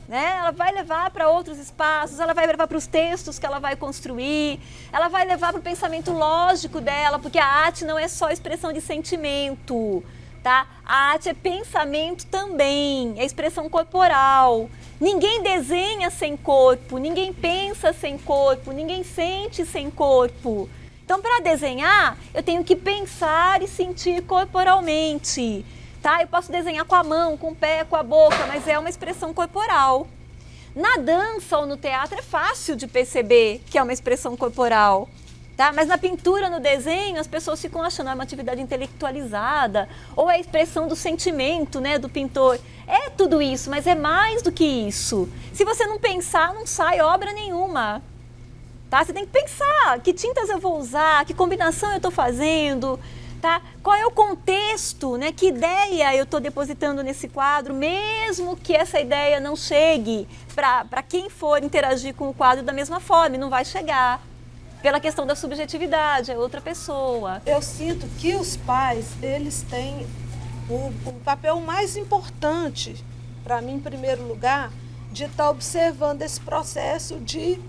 Né? Ela vai levar para outros espaços, ela vai levar para os textos que ela vai construir, ela vai levar para o pensamento lógico dela, porque a arte não é só expressão de sentimento. Tá? A arte é pensamento também, é expressão corporal. Ninguém desenha sem corpo, ninguém pensa sem corpo, ninguém sente sem corpo. Então, para desenhar, eu tenho que pensar e sentir corporalmente. Tá? Eu posso desenhar com a mão, com o pé, com a boca, mas é uma expressão corporal. Na dança ou no teatro é fácil de perceber que é uma expressão corporal. Tá? Mas na pintura, no desenho, as pessoas ficam achando que é uma atividade intelectualizada ou é a expressão do sentimento, né, do pintor. É tudo isso, mas é mais do que isso. Se você não pensar, não sai obra nenhuma. Tá? Você tem que pensar que tintas eu vou usar, que combinação eu estou fazendo, tá? Qual é o contexto, né? Que ideia eu estou depositando nesse quadro, mesmo que essa ideia não chegue para quem for interagir com o quadro da mesma forma, não vai chegar. Pela questão da subjetividade, é outra pessoa. Eu sinto que os pais, eles têm o papel mais importante, para mim, em primeiro lugar, de estar observando esse processo de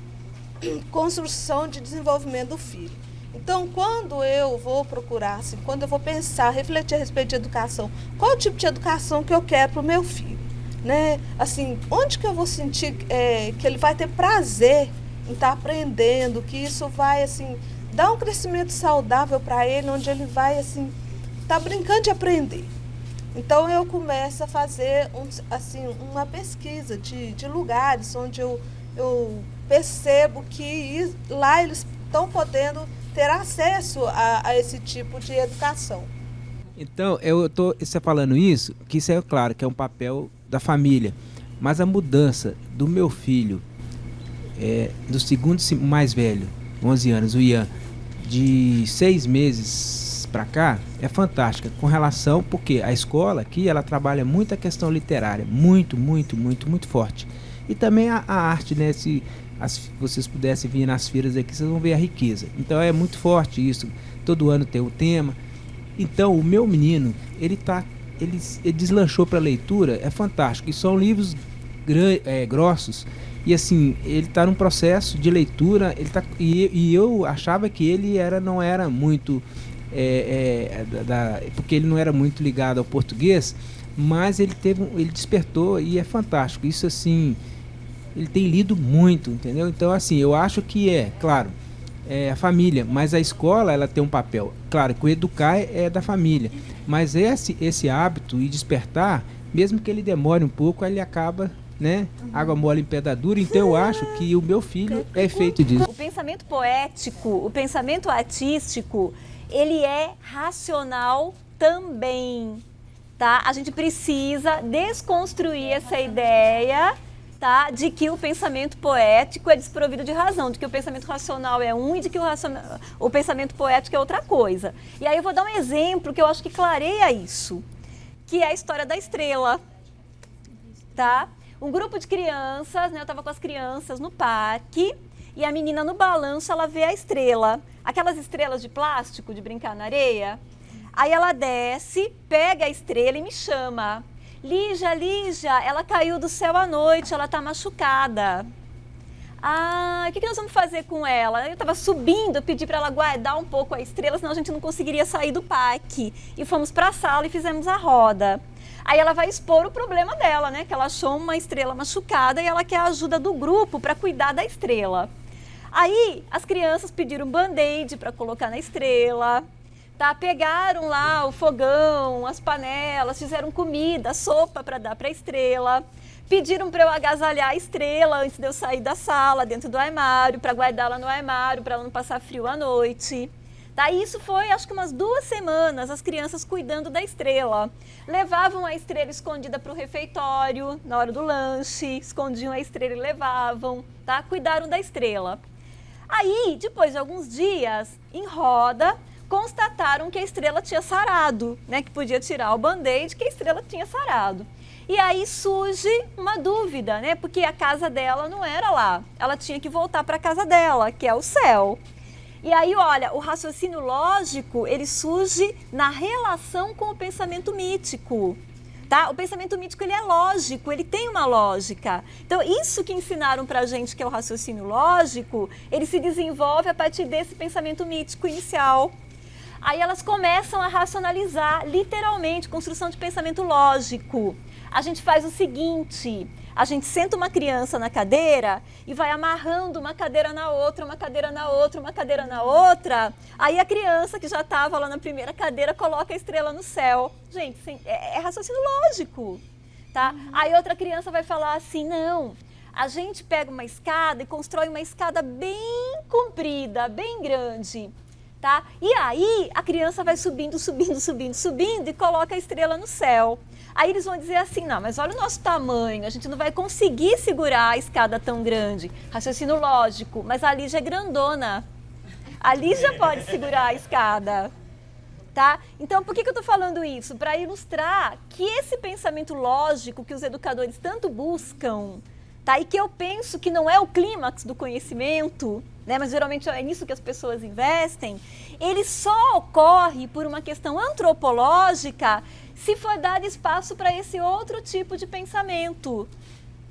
construção de desenvolvimento do filho. Então, quando eu vou procurar, assim, quando eu vou pensar, refletir a respeito de educação, qual o tipo de educação que eu quero para o meu filho? Né? Assim, onde que eu vou sentir que ele vai ter prazer em estar aprendendo, que isso vai assim dar um crescimento saudável para ele, onde ele vai assim estar brincando de aprender. Então eu começo a fazer uma pesquisa de lugares onde eu percebo que lá eles estão podendo ter acesso a esse tipo de educação. Então, você falando isso, que isso é claro que é um papel da família, mas a mudança do meu filho, do segundo mais velho, 11 anos, o Ian, de 6 meses para cá, é fantástica, com relação, porque a escola aqui, ela trabalha muito a questão literária, muito forte. E também a arte, né? Se vocês pudessem vir nas feiras aqui, vocês vão ver a riqueza. Então é muito forte isso, todo ano tem um tema. Então o meu menino, ele deslanchou para leitura, é fantástico, e são livros grossos, e assim, ele está num processo de leitura, e eu achava que ele não era muito, porque ele não era muito ligado ao português, mas ele despertou e é fantástico, isso assim, ele tem lido muito, entendeu? Então assim, eu acho que claro, a família, mas a escola ela tem um papel, claro que o educar é da família, mas esse hábito e despertar, mesmo que ele demore um pouco, ele acaba, né, água mole em pedra dura. Então eu acho que o meu filho é feito disso. O pensamento poético, o pensamento artístico, ele é racional também, tá? A gente precisa desconstruir essa ideia, tá, de que o pensamento poético é desprovido de razão, de que o pensamento racional é um e de que o pensamento poético é outra coisa. E aí eu vou dar um exemplo que eu acho que clareia isso, que é a história da estrela, tá? Um grupo de crianças, né, eu estava com as crianças no parque e a menina no balanço, ela vê a estrela, aquelas estrelas de plástico de brincar na areia. Aí ela desce, pega a estrela e me chama. Lígia, ela caiu do céu à noite, ela está machucada. Ah, o que nós vamos fazer com ela? Eu estava subindo, eu pedi para ela guardar um pouco a estrela, senão a gente não conseguiria sair do parque. E fomos para a sala e fizemos a roda. Aí ela vai expor o problema dela, né? Que ela achou uma estrela machucada e ela quer a ajuda do grupo para cuidar da estrela. Aí as crianças pediram band-aid para colocar na estrela. Tá, pegaram lá o fogão, as panelas, fizeram comida, sopa para dar para a estrela. Pediram para eu agasalhar a estrela antes de eu sair da sala, dentro do armário, para guardá-la no armário, para ela não passar frio à noite. Tá, isso foi, acho que umas 2 semanas, as crianças cuidando da estrela. Levavam a estrela escondida para o refeitório, na hora do lanche, escondiam a estrela e levavam, tá? Cuidaram da estrela. Aí, depois de alguns dias, em roda, constataram que a estrela tinha sarado, né? Que podia tirar o band-aid, que a estrela tinha sarado. E aí surge uma dúvida, né? Porque a casa dela não era lá. Ela tinha que voltar para a casa dela, que é o céu. E aí, olha, o raciocínio lógico, ele surge na relação com o pensamento mítico. Tá? O pensamento mítico, ele é lógico, ele tem uma lógica. Então, isso que ensinaram pra gente, que é o raciocínio lógico, ele se desenvolve a partir desse pensamento mítico inicial. Aí elas começam a racionalizar, literalmente, construção de pensamento lógico. A gente faz o seguinte, a gente senta uma criança na cadeira e vai amarrando uma cadeira na outra, uma cadeira na outra, uma cadeira na outra. Aí a criança que já estava lá na primeira cadeira coloca a estrela no céu. Gente, é raciocínio lógico, tá? Aí outra criança vai falar assim, não, a gente pega uma escada e constrói uma escada bem comprida, bem grande. Tá? E aí a criança vai subindo e coloca a estrela no céu. Aí eles vão dizer assim, não, mas olha o nosso tamanho, a gente não vai conseguir segurar a escada tão grande. Raciocínio lógico, mas a Lígia é grandona. A Lígia pode segurar a escada. Tá? Então, por que eu estou falando isso? Para ilustrar que esse pensamento lógico que os educadores tanto buscam, tá? E que eu penso que não é o clímax do conhecimento, né? Mas geralmente é nisso que as pessoas investem, ele só ocorre por uma questão antropológica se for dado espaço para esse outro tipo de pensamento.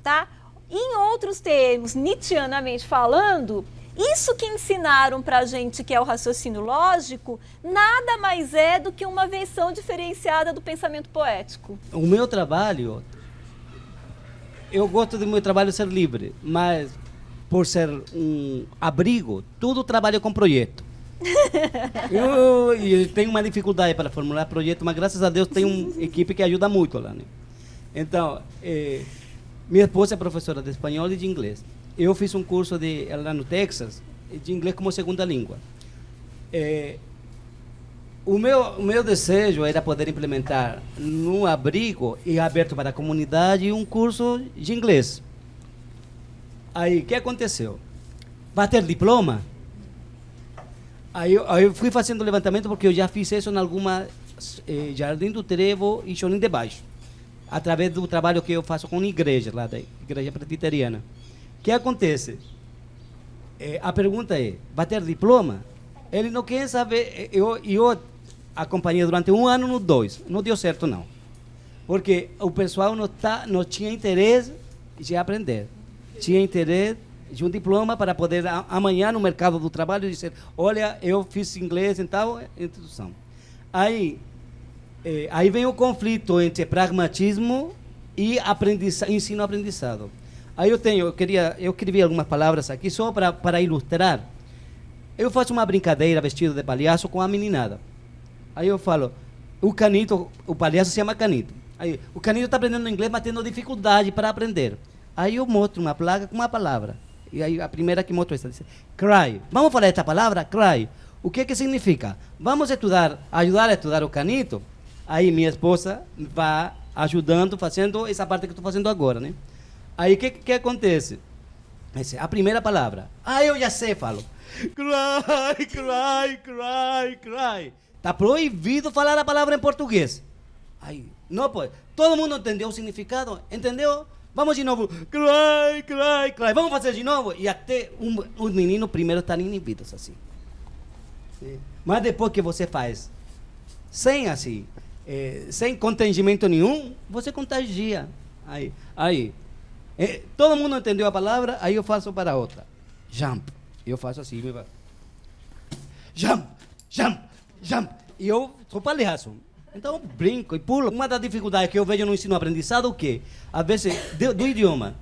Tá? Em outros termos, nietzscheanamente falando, isso que ensinaram para a gente, que é o raciocínio lógico, nada mais é do que uma versão diferenciada do pensamento poético. O meu trabalho, eu gosto do meu trabalho ser livre, mas por ser um abrigo, tudo trabalha com projeto. Eu tenho uma dificuldade para formular projeto, mas graças a Deus tem uma equipe que ajuda muito lá, né? Então, minha esposa é professora de espanhol e de inglês. Eu fiz um curso lá no Texas de inglês como segunda língua. O meu desejo era poder implementar no abrigo e aberto para a comunidade um curso de inglês. Aí, o que aconteceu? Vai ter diploma? Aí eu fui fazendo levantamento porque eu já fiz isso em alguma Jardim do Trevo e Cholim de Baixo, através do trabalho que eu faço com igrejas lá da igreja presbiteriana. O que acontece? A pergunta é, vai ter diploma? Ele não quer saber. Eu acompanhei durante 1 ano no 2, não deu certo não, porque o pessoal não tinha interesse de aprender, tinha interesse de um diploma para poder amanhã no mercado do trabalho dizer, olha, eu fiz inglês em tal instituição. Aí vem o conflito entre pragmatismo e ensino-aprendizado. Aí eu escrevi algumas palavras aqui só para ilustrar. Eu faço uma brincadeira vestido de palhaço com a meninada. Aí eu falo, o palhaço se chama Canito. Aí, o Canito está aprendendo inglês, mas tendo dificuldade para aprender. Aí eu mostro uma placa com uma palavra. E aí a primeira que mostro essa, diz, cry. Vamos falar esta palavra? Cry. O que significa? Vamos ajudar a estudar o Canito? Aí minha esposa vai ajudando, fazendo essa parte que estou fazendo agora, né? Aí o que acontece? A primeira palavra. Eu já sei, falo. Cry, cry, cry, cry. Está proibido falar a palavra em português. Aí, não pode. Todo mundo entendeu o significado? Entendeu? Vamos de novo. Cry, cry, cry. Vamos fazer de novo? E até os meninos primeiro estão inibidos assim. Mas depois que você faz sem constrangimento nenhum, você contagia. Aí. Todo mundo entendeu a palavra, aí eu faço para outra. Jump. Eu faço assim. Jump, jump, jump. E eu sou palhaço. Então eu brinco e pulo. Uma das dificuldades que eu vejo no ensino-aprendizado é o quê? Às vezes, do idioma,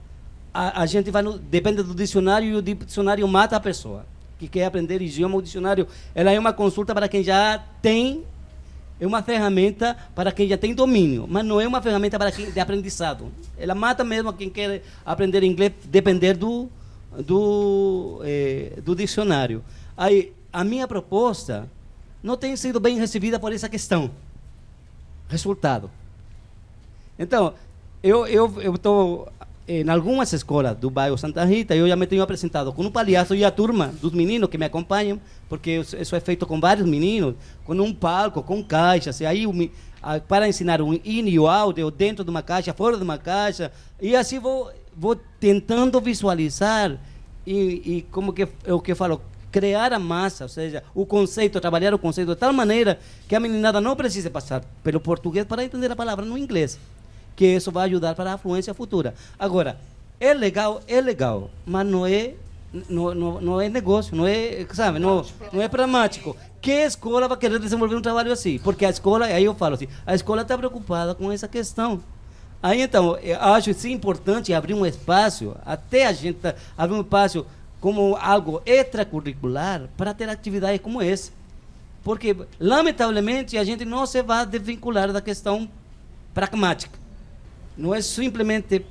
a gente vai depende do dicionário e o dicionário mata a pessoa que quer aprender idioma. O dicionário ela é uma consulta para quem já tem, é uma ferramenta para quem já tem domínio, mas não é uma ferramenta para quem de aprendizado. Ela mata mesmo quem quer aprender inglês, depender do dicionário. Aí, a minha proposta não tem sido bem recebida por essa questão. Resultado. Então, eu estou em algumas escolas do bairro Santa Rita, eu já me tenho apresentado com um palhaço e a turma dos meninos que me acompanham, porque isso é feito com vários meninos, com um palco, com caixas, e aí para ensinar o in e o out, ou dentro de uma caixa, fora de uma caixa, e assim vou tentando visualizar e como que é o que eu falo, criar a massa, ou seja, o conceito, trabalhar o conceito de tal maneira que a meninada não precise passar pelo português para entender a palavra no inglês, que isso vai ajudar para a fluência futura. Agora, é legal, mas não é negócio, não é, sabe, não é pragmático. Que escola vai querer desenvolver um trabalho assim? Porque a escola, aí eu falo assim, a escola está preocupada com essa questão. Aí então, eu acho sim importante abrir um espaço, até a gente abrir um espaço como algo extracurricular para ter atividades como essa. Porque, lamentavelmente, a gente não se vai desvincular da questão pragmática. Não é simplesmente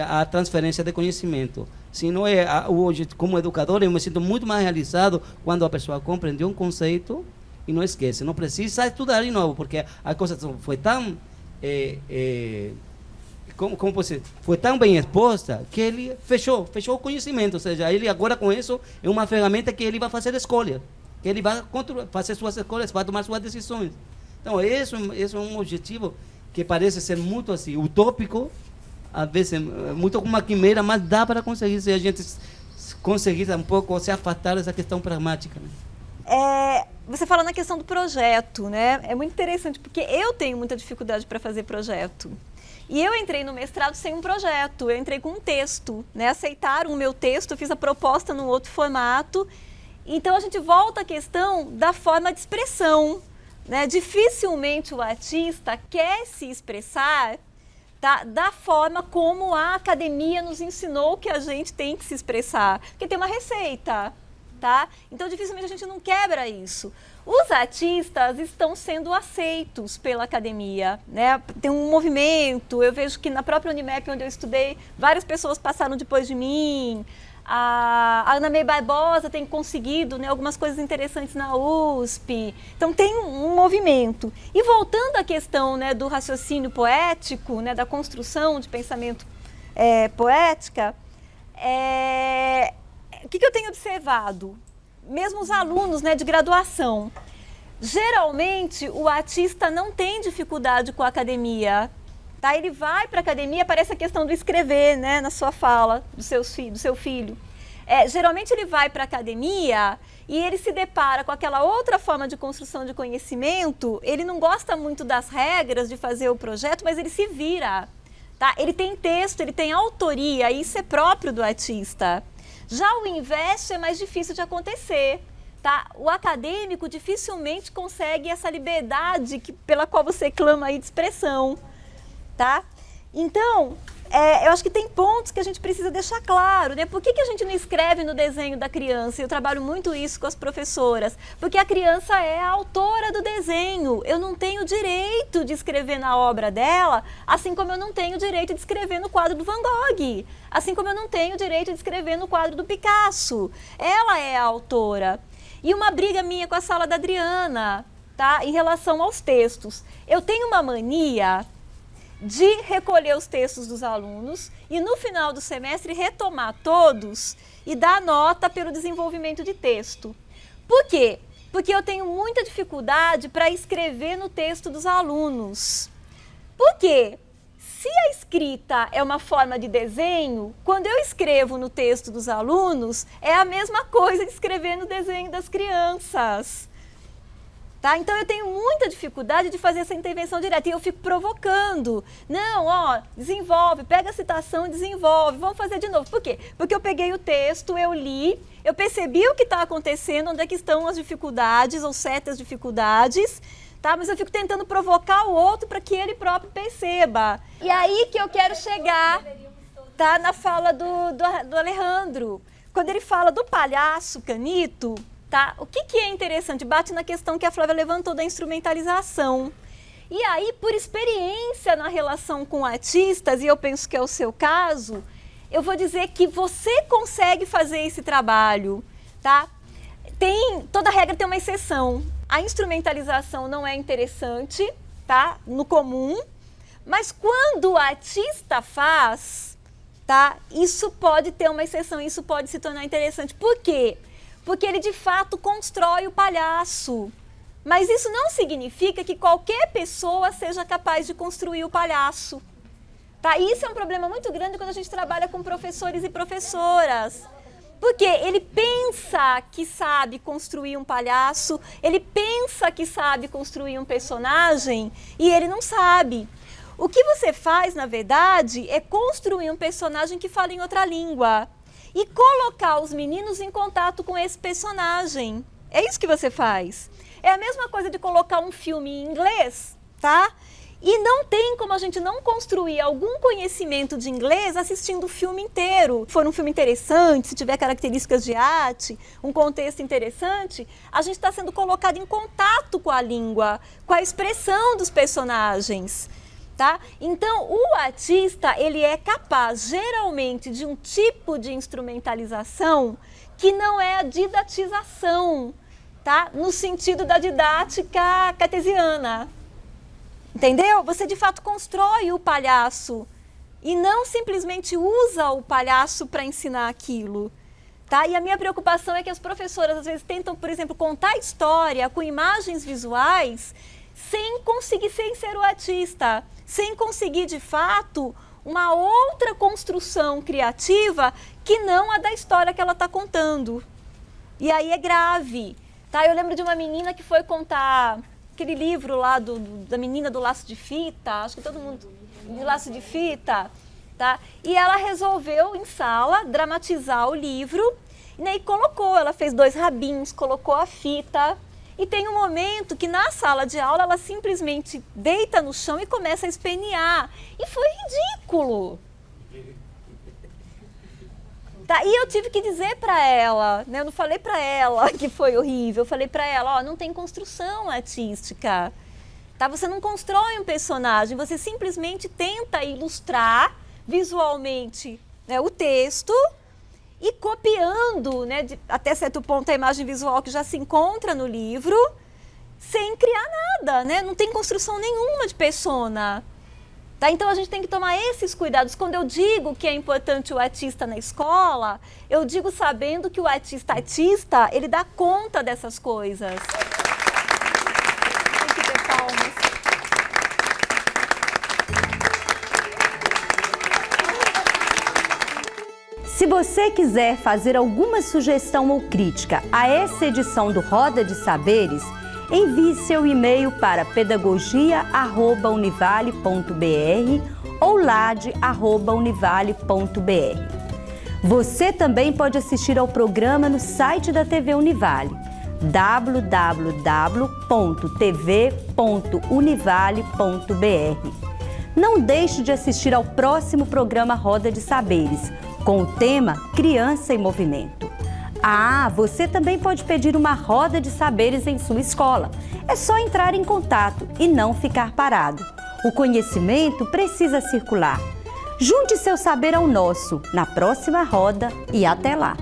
a transferência de conhecimento, senão hoje, como educador, eu me sinto muito mais realizado quando a pessoa compreendeu um conceito e não esquece. Não precisa estudar de novo, porque a coisa foi tão... como você foi tão bem exposta que ele fechou o conhecimento, ou seja, ele agora com isso é uma ferramenta que ele vai fazer escolha, que ele vai fazer suas escolhas, vai tomar suas decisões. Então, isso é um objetivo que parece ser muito assim, utópico, às vezes muito como uma quimera, mas dá para conseguir, se a gente conseguir um pouco se afastar dessa questão pragmática, né? Você fala na questão do projeto, né? É muito interessante, porque eu tenho muita dificuldade para fazer projeto. E eu entrei no mestrado sem um projeto, eu entrei com um texto, né? Aceitaram o meu texto, eu fiz a proposta num outro formato. Então, a gente volta à questão da forma de expressão, né? Dificilmente o artista quer se expressar tá? Da forma como a academia nos ensinou que a gente tem que se expressar. Porque tem uma receita, tá? Então, dificilmente a gente não quebra isso. Os artistas estão sendo aceitos pela academia, né? Tem um movimento, eu vejo que na própria Unimap, onde eu estudei, várias pessoas passaram depois de mim. A Ana May Barbosa tem conseguido, né, algumas coisas interessantes na USP. Então tem um movimento. E voltando à questão, né, do raciocínio poético, né, da construção de pensamento poética, o que eu tenho observado? Mesmo os alunos, né, de graduação, geralmente o artista não tem dificuldade com a academia. Tá, ele vai para a academia, parece a questão do escrever, né, na sua fala, do seu filho. Geralmente ele vai para a academia e ele se depara com aquela outra forma de construção de conhecimento, ele não gosta muito das regras de fazer o projeto, mas ele se vira. Tá? Ele tem texto, ele tem autoria, isso é próprio do artista. Já o inverso é mais difícil de acontecer. Tá? O acadêmico dificilmente consegue essa liberdade pela qual você clama aí de expressão. Tá? Então, eu acho que tem pontos que a gente precisa deixar claro, né? Por que a gente não escreve no desenho da criança? Eu trabalho muito isso com as professoras. Porque a criança é a autora do desenho. Eu não tenho direito de escrever na obra dela, assim como eu não tenho direito de escrever no quadro do Van Gogh. Assim como eu não tenho direito de escrever no quadro do Picasso. Ela é a autora. E uma briga minha com a sala da Adriana, tá? Em relação aos textos. Eu tenho uma mania de recolher os textos dos alunos e no final do semestre retomar todos e dar nota pelo desenvolvimento de texto. Por quê? Porque eu tenho muita dificuldade para escrever no texto dos alunos. Por quê? Se a escrita é uma forma de desenho, quando eu escrevo no texto dos alunos, é a mesma coisa de escrever no desenho das crianças. Tá? Então eu tenho muita dificuldade de fazer essa intervenção direta e eu fico provocando. Não, desenvolve, pega a citação e desenvolve, vamos fazer de novo. Por quê? Porque eu peguei o texto, eu li, eu percebi o que está acontecendo, onde é que estão as dificuldades ou certas dificuldades, tá? Mas eu fico tentando provocar o outro para que ele próprio perceba. E aí que eu quero chegar, tá? Na fala do Alejandro, quando ele fala do palhaço Canito. Tá? O que é interessante? Bate na questão que a Flávia levantou da instrumentalização. E aí, por experiência na relação com artistas, e eu penso que é o seu caso, eu vou dizer que você consegue fazer esse trabalho. Tá? Toda regra tem uma exceção. A instrumentalização não é interessante, tá? No comum, mas quando o artista faz, tá? Isso pode ter uma exceção, isso pode se tornar interessante. Por quê? Porque ele de fato constrói o palhaço. Mas isso não significa que qualquer pessoa seja capaz de construir o palhaço. Tá? Isso é um problema muito grande quando a gente trabalha com professores e professoras. Porque ele pensa que sabe construir um palhaço, ele pensa que sabe construir um personagem e ele não sabe. O que você faz, na verdade, é construir um personagem que fala em outra língua. E colocar os meninos em contato com esse personagem. É isso que você faz. É a mesma coisa de colocar um filme em inglês, tá? E não tem como a gente não construir algum conhecimento de inglês assistindo o filme inteiro. Se for um filme interessante, se tiver características de arte, um contexto interessante, a gente está sendo colocado em contato com a língua, com a expressão dos personagens. Tá? Então, o artista, ele é capaz, geralmente, de um tipo de instrumentalização que não é a didatização, tá? No sentido da didática cartesiana. Entendeu? Você, de fato, constrói o palhaço e não simplesmente usa o palhaço para ensinar aquilo. Tá? E a minha preocupação é que as professoras, às vezes, tentam, por exemplo, contar história com imagens visuais sem conseguir ser o artista, sem conseguir, de fato, uma outra construção criativa que não a da história que ela está contando. E aí é grave. Tá? Eu lembro de uma menina que foi contar aquele livro lá da menina do laço de fita, acho que todo mundo... do laço de fita, tá? E ela resolveu, em sala, dramatizar o livro, né, e colocou, ela fez 2 rabinhos, colocou a fita, E tem um momento que na sala de aula ela simplesmente deita no chão e começa a espernear. E foi ridículo. Tá? E eu tive que dizer para ela, né? Eu não falei para ela que foi horrível, eu falei para ela, ó, não tem construção artística. Tá? Você não constrói um personagem, você simplesmente tenta ilustrar visualmente, né, o texto e copiando, né, até certo ponto a imagem visual que já se encontra no livro, sem criar nada, né? Não tem construção nenhuma de persona. Tá? Então a gente tem que tomar esses cuidados. Quando eu digo que é importante o artista na escola, eu digo sabendo que o artista, ele dá conta dessas coisas. Tem que ter palmas. Se você quiser fazer alguma sugestão ou crítica a essa edição do Roda de Saberes, envie seu e-mail para pedagogia@univale.br ou lade@univale.br. Você também pode assistir ao programa no site da TV Univale, www.tv.univale.br. Não deixe de assistir ao próximo programa Roda de Saberes, com o tema Criança em Movimento. Você também pode pedir uma roda de saberes em sua escola. É só entrar em contato e não ficar parado. O conhecimento precisa circular. Junte seu saber ao nosso na próxima roda e até lá!